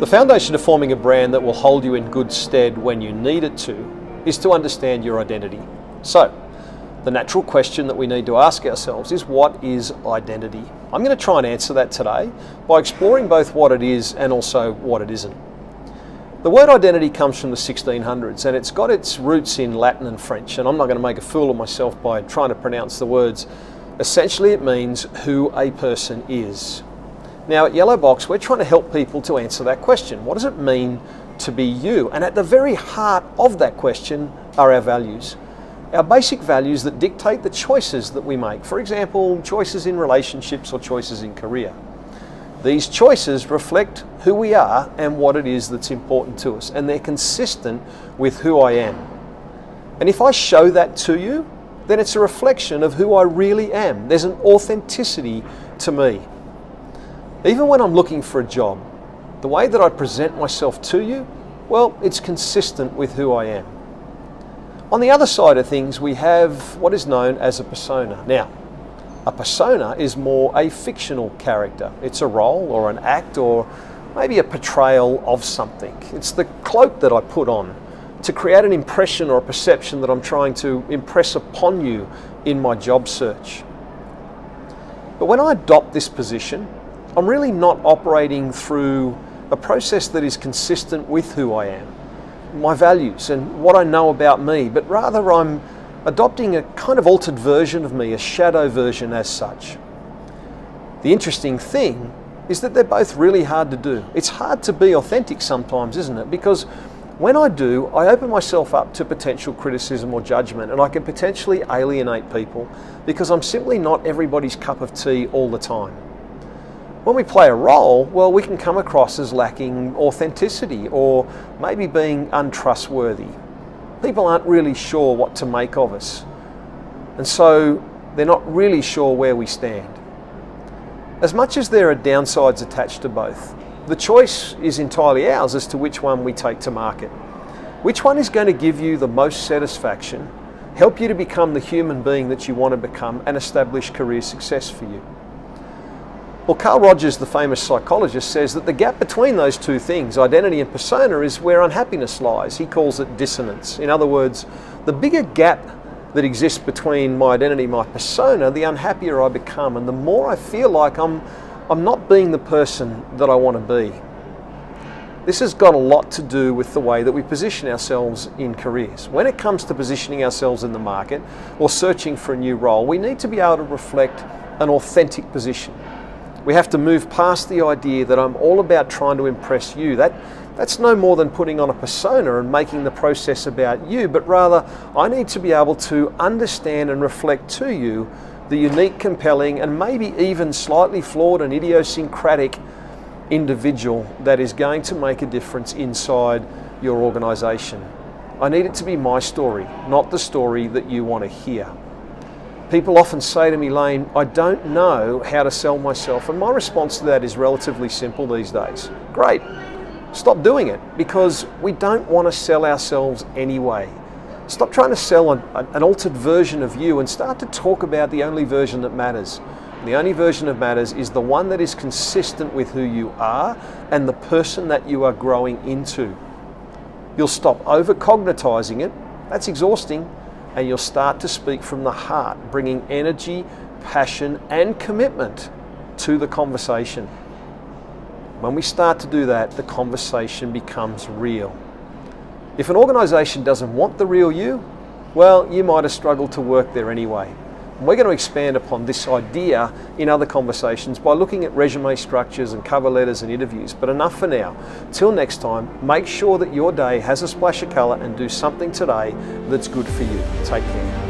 foundation of forming a brand that will hold you in good stead when you need it to is to understand your identity. So, the natural question that we need to ask ourselves is, what is identity? I'm going to try and answer that today by exploring both what it is and also what it isn't. The word identity comes from the 1600s, and it's got its roots in Latin and French, and I'm not going to make a fool of myself by trying to pronounce the words. Essentially, it means who a person is. Now, at Yellowbox, we're trying to help people to answer that question. What does it mean to be you? And at the very heart of that question are our values. Our basic values that dictate the choices that we make. For example, choices in relationships or choices in career. These choices reflect who we are and what it is that's important to us, and they're consistent with who I am. And if I show that to you, then it's a reflection of who I really am. There's an authenticity to me. Even when I'm looking for a job, the way that I present myself to you, well, it's consistent with who I am. On the other side of things, we have what is known as a persona. Now, a persona is more a fictional character. It's a role or an act or maybe a portrayal of something. It's the cloak that I put on to create an impression or a perception that I'm trying to impress upon you in my job search. But when I adopt this position, I'm really not operating through a process that is consistent with who I am, my values and what I know about me, but rather I'm adopting a kind of altered version of me, a shadow version as such. The interesting thing is that they're both really hard to do. It's hard to be authentic sometimes, isn't it? Because when I do, I open myself up to potential criticism or judgment, and I can potentially alienate people because I'm simply not everybody's cup of tea all the time. When we play a role, well, we can come across as lacking authenticity or maybe being untrustworthy. People aren't really sure what to make of us, and so they're not really sure where we stand. As much as there are downsides attached to both, the choice is entirely ours as to which one we take to market. Which one is going to give you the most satisfaction, help you to become the human being that you want to become, and establish career success for you? Well, Carl Rogers, the famous psychologist, says that the gap between those two things, identity and persona, is where unhappiness lies. He calls it dissonance. In other words, the bigger gap that exists between my identity and my persona, the unhappier I become, and the more I feel like I'm not being the person that I want to be. This has got a lot to do with the way that we position ourselves in careers. When it comes to positioning ourselves in the market or searching for a new role, we need to be able to reflect an authentic position. We have to move past the idea that I'm all about trying to impress you. That's no more than putting on a persona and making the process about you, but rather I need to be able to understand and reflect to you the unique, compelling, and maybe even slightly flawed and idiosyncratic individual that is going to make a difference inside your organization. I need it to be my story, not the story that you want to hear. People often say to me, Layne, I don't know how to sell myself. And my response to that is relatively simple these days. Great, stop doing it, because we don't want to sell ourselves anyway. Stop trying to sell an altered version of you and start to talk about the only version that matters. The only version that matters is the one that is consistent with who you are and the person that you are growing into. You'll stop over-cognitizing it. That's exhausting. And you'll start to speak from the heart, bringing energy, passion, and commitment to the conversation. When we start to do that, the conversation becomes real. If an organization doesn't want the real you, well, you might have struggled to work there anyway. And we're going to expand upon this idea in other conversations by looking at resume structures and cover letters and interviews. But enough for now. Till next time, make sure that your day has a splash of color and do something today that's good for you. Take care.